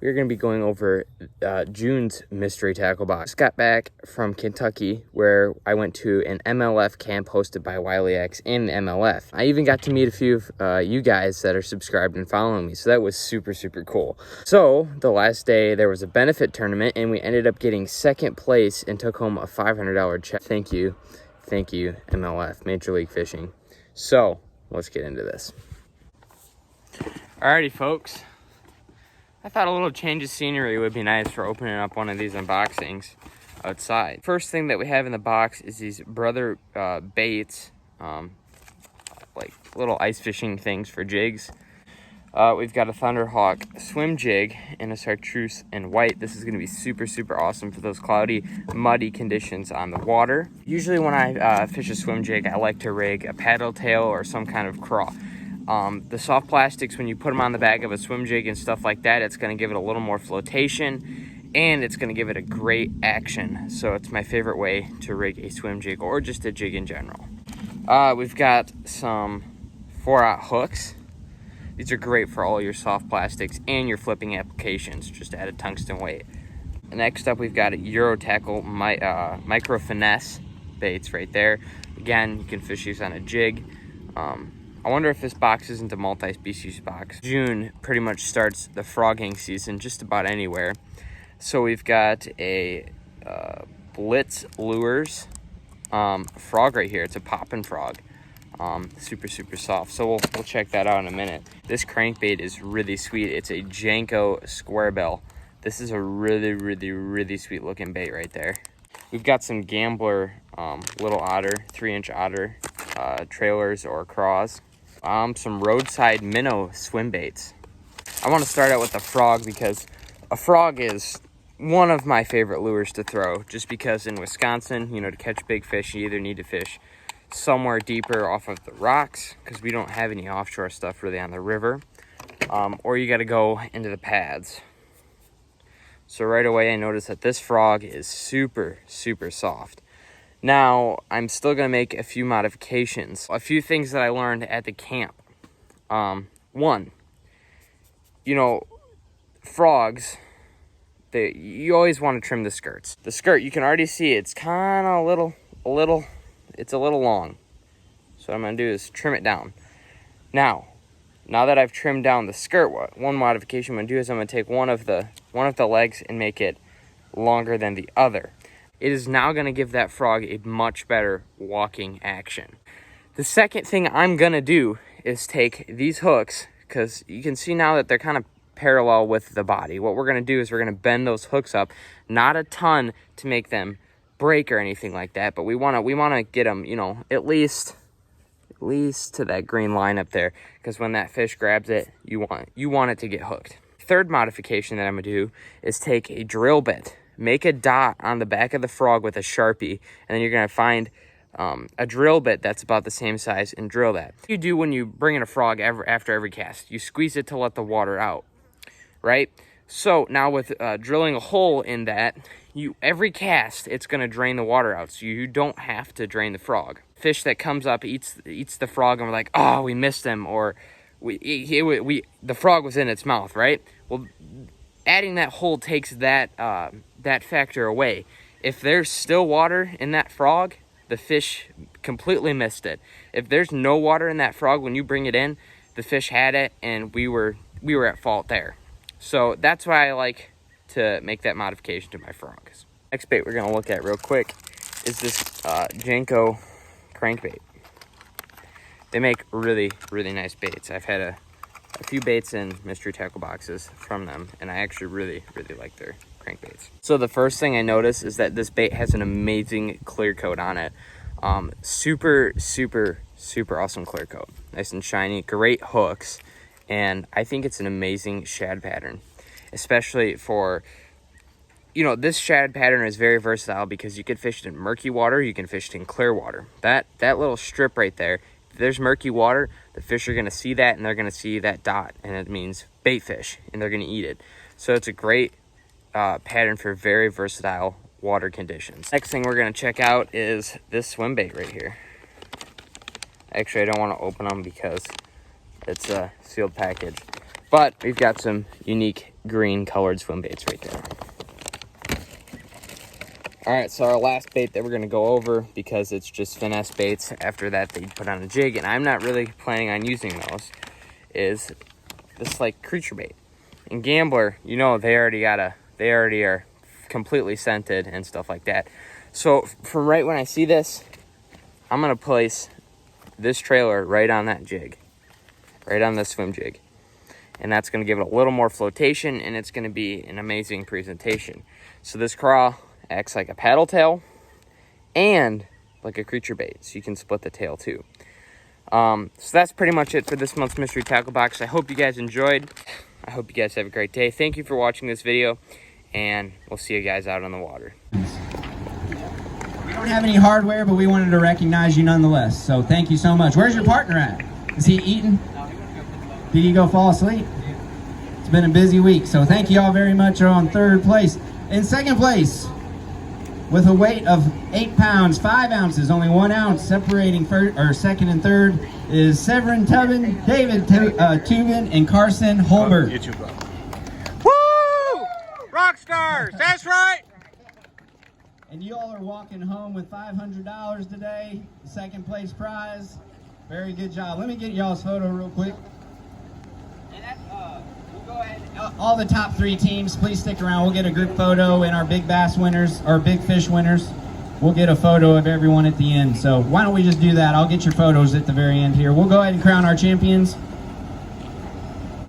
we're going to be going over June's mystery tackle box. Just got back from Kentucky, where I went to an MLF camp hosted by Wiley X in MLF. I even got to meet a few of you guys that are subscribed and following me, so that was super, super cool. So the last day, there was a benefit tournament, and we ended up getting second place and took home a $500 check. Thank you, MLF, Major League Fishing. So let's get into this. Alrighty, folks. I thought a little change of scenery would be nice for opening up one of these unboxings outside. First thing that we have in the box is these Brother baits, like little ice fishing things for jigs. We've got a Thunderhawk swim jig and a chartreuse in white. This is going to be super, super awesome for those cloudy, muddy conditions on the water. Usually when I fish a swim jig, I like to rig a paddle tail or some kind of craw. The soft plastics, when you put them on the back of a swim jig and stuff like that, it's going to give it a little more flotation, and it's going to give it a great action. So it's my favorite way to rig a swim jig or just a jig in general. We've got some 4/0 hooks. These are great for all your soft plastics and your flipping applications, just add a tungsten weight. Next up, we've got a Euro Tackle micro finesse baits right there. Again, you can fish these on a jig. I wonder if this box isn't a multi-species box. June pretty much starts the frogging season just about anywhere. So we've got a Blitz Lures frog right here. It's a poppin' frog. Super, super soft. So we'll check that out in a minute. This crankbait is really sweet. It's a Jenko square bill. This is a really, really, really sweet looking bait right there. We've got some Gambler little otter, 3-inch otter trailers or craws. Some roadside minnow swim baits. I want to start out with a frog because a frog is one of my favorite lures to throw, just because in Wisconsin, you know, to catch big fish, you either need to fish somewhere deeper off of the rocks, because we don't have any offshore stuff really on the river, or you got to go into the pads. So right away I noticed that this frog is super, super soft. Now I'm still going to make a few modifications. A few things that I learned at the camp. One, you know, frogs, you always want to trim the skirts. The skirt, you can already see it's kind of it's a little long. So what I'm going to do is trim it down. Now that I've trimmed down the skirt, one modification I'm going to do is I'm going to take one of the legs and make it longer than the other. It is now going to give that frog a much better walking action. The second thing I'm going to do is take these hooks, because you can see now that they're kind of parallel with the body. What we're going to do is we're going to bend those hooks up, not a ton to make them break or anything like that, but we want to get them, you know, at least to that green line up there, because when that fish grabs it, you want it to get hooked. Third modification that I'm going to do is take a drill bit, make a dot on the back of the frog with a Sharpie, and then you're going to find a drill bit that's about the same size and drill that. You do when you bring in a frog after every cast. You squeeze it to let the water out, right? So now with drilling a hole in that, every cast, it's going to drain the water out, so you don't have to drain the frog. Fish that comes up eats the frog, and we're like, oh, we missed him, or the frog was in its mouth, right? Well, adding that hole takes that factor away. If there's still water in that frog, the fish completely missed it. If there's no water in that frog when you bring it in, the fish had it, and we were at fault there. So that's why I like to make that modification to my frogs. Next bait we're going to look at real quick is this Jenko Crankbait. They make really, really nice baits. I've had a few baits in mystery tackle boxes from them, and I actually really, really like their crankbaits. So the first thing I noticed is that this bait has an amazing clear coat on it. Super, super, super awesome clear coat. Nice and shiny, great hooks, and I think it's an amazing shad pattern, especially for, you know, this shad pattern is very versatile because you can fish it in murky water, you can fish it in clear water. That little strip right there, if there's murky water, the fish are going to see that, and they're going to see that dot, and it means bait fish, and they're going to eat it. So it's a great pattern for very versatile water conditions. Next thing we're going to check out is this swim bait right here. Actually, I don't want to open them because it's a sealed package. But we've got some unique green colored swim baits right there. All right, so our last bait that we're gonna go over, because it's just finesse baits after that they put on a jig, and I'm not really planning on using those, is this like creature bait. And Gambler, you know, they already are completely scented and stuff like that. So from right when I see this, I'm gonna place this trailer right on that jig, right on the swim jig. And that's gonna give it a little more flotation, and it's gonna be an amazing presentation. So this craw acts like a paddle tail and like a creature bait, so you can split the tail too. So that's pretty much it for this month's mystery tackle box. I hope you guys enjoyed. I hope you guys have a great day. Thank you for watching this video, and we'll see you guys out on the water. We don't have any hardware, but we wanted to recognize you nonetheless, so thank you so much. Where's your partner at? Is he eating? Did he go fall asleep? It's been a busy week, so thank you all very much. On third place. In second place, with a weight of 8 pounds, 5 ounces, only 1 ounce separating second and third, is Severin Tubin, David Tubin, and Carson Holbert. Woo! Rock stars, that's right! And you all are walking home with $500 today, the second place prize. Very good job. Let me get y'all's photo real quick. We'll go ahead. All the top 3 teams, please stick around. We'll get a good photo, and our big bass winners, or big fish winners, we'll get a photo of everyone at the end. So why don't we just do that? I'll get your photos at the very end here. We'll go ahead and crown our champions.